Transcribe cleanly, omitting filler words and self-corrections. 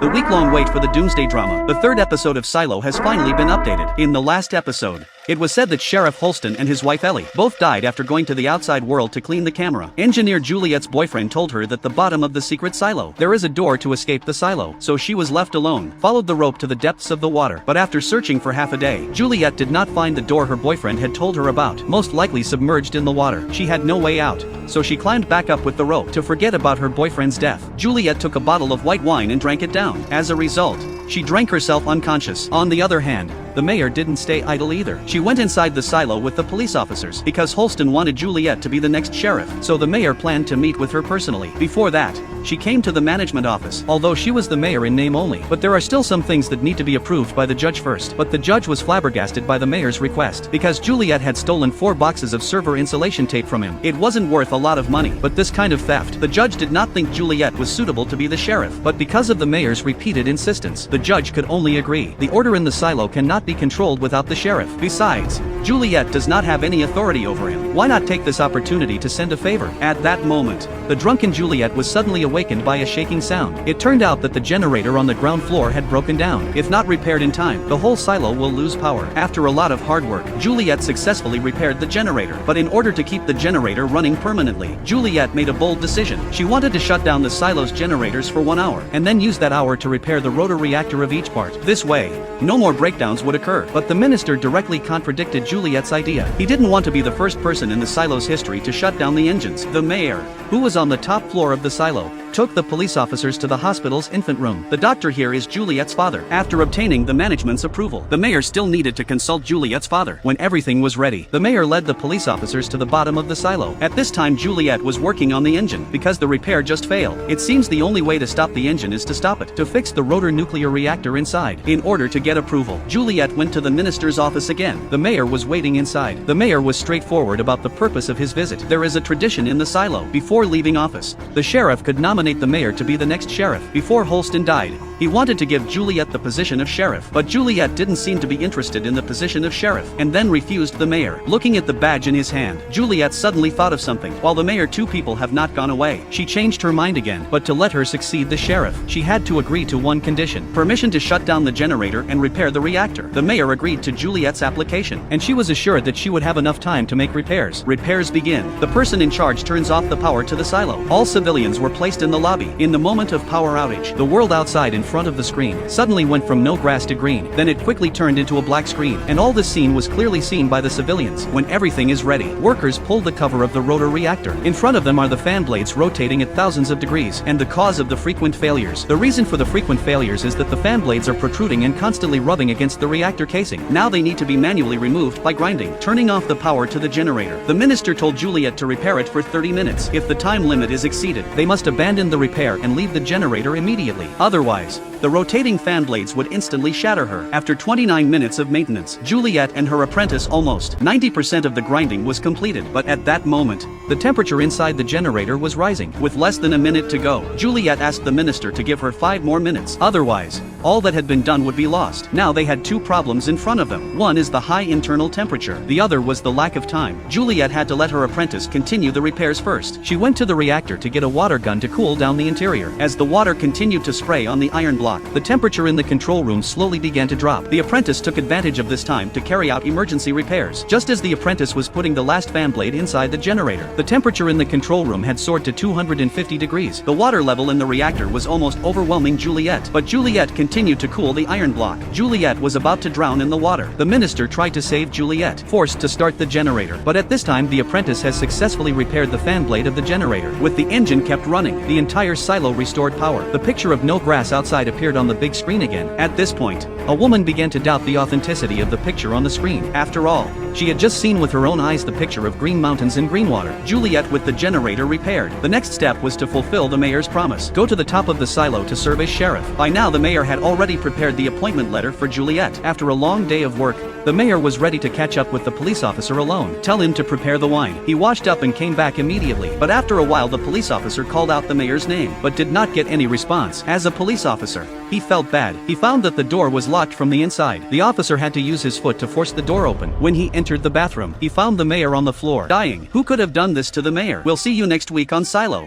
The week-long wait for the Doomsday drama. The third episode of Silo has finally been updated. In the last episode, it was said that Sheriff Holston and his wife Ellie both died after going to the outside world to clean the camera. Engineer Juliet's boyfriend told her that the bottom of the secret silo, there is a door to escape the silo, so she was left alone, followed the rope to the depths of the water. But after searching for half a day, Juliet did not find the door her boyfriend had told her about, most likely submerged in the water. She had no way out, so she climbed back up with the rope to forget about her boyfriend's death. Juliet took a bottle of white wine and drank it down. As a result, she drank herself unconscious. On the other hand, the mayor didn't stay idle either. She went inside the silo with the police officers because Holston wanted Juliet to be the next sheriff, so the mayor planned to meet with her personally. Before that, she came to the management office, although she was the mayor in name only. But there are still some things that need to be approved by the judge first. But the judge was flabbergasted by the mayor's request, because Juliet had stolen 4 boxes of server insulation tape from him. It wasn't worth a lot of money, but this kind of theft, the judge did not think Juliet was suitable to be the sheriff. But because of the mayor's repeated insistence, the judge could only agree. The order in the silo cannot be controlled without the sheriff. Besides, Juliet does not have any authority over him. Why not take this opportunity to send a favor? At that moment, the drunken Juliet was suddenly awakened by a shaking sound. It turned out that the generator on the ground floor had broken down. If not repaired in time, the whole silo will lose power. After a lot of hard work, Juliet successfully repaired the generator. But in order to keep the generator running permanently, Juliet made a bold decision. She wanted to shut down the silo's generators for 1 hour, and then use that hour to repair the rotor reactor of each part. This way, no more breakdowns would occur. But the minister directly contradicted Juliet's idea. He didn't want to be the first person in the silo's history to shut down the engines. The mayor, who was on the top floor of the silo, took the police officers to the hospital's infant room. The doctor here is Juliet's father. After obtaining the management's approval, the mayor still needed to consult Juliet's father. When everything was ready, the mayor led the police officers to the bottom of the silo. At this time Juliet was working on the engine, because the repair just failed. It seems the only way to stop the engine is to stop it, to fix the rotor nuclear reactor inside. In order to get approval, Juliet went to the minister's office again. The mayor was waiting inside. The mayor was straightforward about the purpose of his visit. There is a tradition in the silo. Before leaving office, the sheriff could nominate the mayor to be the next sheriff. Before Holston died, he wanted to give Juliet the position of sheriff, but Juliet didn't seem to be interested in the position of sheriff, and then refused the mayor. Looking at the badge in his hand, Juliet suddenly thought of something. While the mayor, 2 people have not gone away. She changed her mind again, but to let her succeed the sheriff, she had to agree to one condition: permission to shut down the generator and repair the reactor. The mayor agreed to Juliet's application, and she was assured that she would have enough time to make repairs. Repairs begin. The person in charge turns off the power to the silo. All civilians were placed in the lobby. In the moment of power outage, the world outside in front of the screen suddenly went from no grass to green. Then it quickly turned into a black screen, and all this scene was clearly seen by the civilians. When everything is ready, workers pull the cover of the rotor reactor. In front of them are the fan blades rotating at thousands of degrees, and the cause of the frequent failures. The reason for the frequent failures is that the fan blades are protruding and constantly rubbing against the reactor casing. Now they need to be manually removed by grinding. Turning off the power to the generator, the minister told Juliet to repair it for 30 minutes. If the time limit is exceeded, they must abandon the repair and leave the generator immediately. Otherwise, the rotating fan blades would instantly shatter her. After 29 minutes of maintenance, Juliet and her apprentice almost 90% of the grinding was completed. But at that moment, the temperature inside the generator was rising. With less than a minute to go, Juliet asked the minister to give her 5 more minutes. Otherwise, all that had been done would be lost. Now they had 2 problems in front of them. One is the high internal temperature. The other was the lack of time. Juliet had to let her apprentice continue the repairs first. She went to the reactor to get a water gun to cool down the interior. As the water continued to spray on the iron block, the temperature in the control room slowly began to drop. The apprentice took advantage of this time to carry out emergency repairs. Just as the apprentice was putting the last fan blade inside the generator, the temperature in the control room had soared to 250 degrees. The water level in the reactor was almost overwhelming Juliet, but Juliet continued to cool the iron block. Juliet was about to drown in the water. The minister tried to save Juliet, forced to start the generator, but at this time the apprentice has successfully repaired the fan blade of the generator. With the engine kept running, the entire silo restored power. The picture of no grass outside appeared on the big screen again. At this point, a woman began to doubt the authenticity of the picture on the screen. After all, she had just seen with her own eyes the picture of green mountains and green water. Juliet with the generator repaired. The next step was to fulfill the mayor's promise. Go to the top of the silo to serve as sheriff. By now the mayor had already prepared the appointment letter for Juliet. After a long day of work, the mayor was ready to catch up with the police officer alone. Tell him to prepare the wine. He washed up and came back immediately. But after a while the police officer called out the mayor's name, but did not get any response. As a police officer, he felt bad. He found that the door was locked from the inside. The officer had to use his foot to force the door open. When he entered the bathroom, he found the mayor on the floor, dying. Who could have done this to the mayor? We'll see you next week on Silo.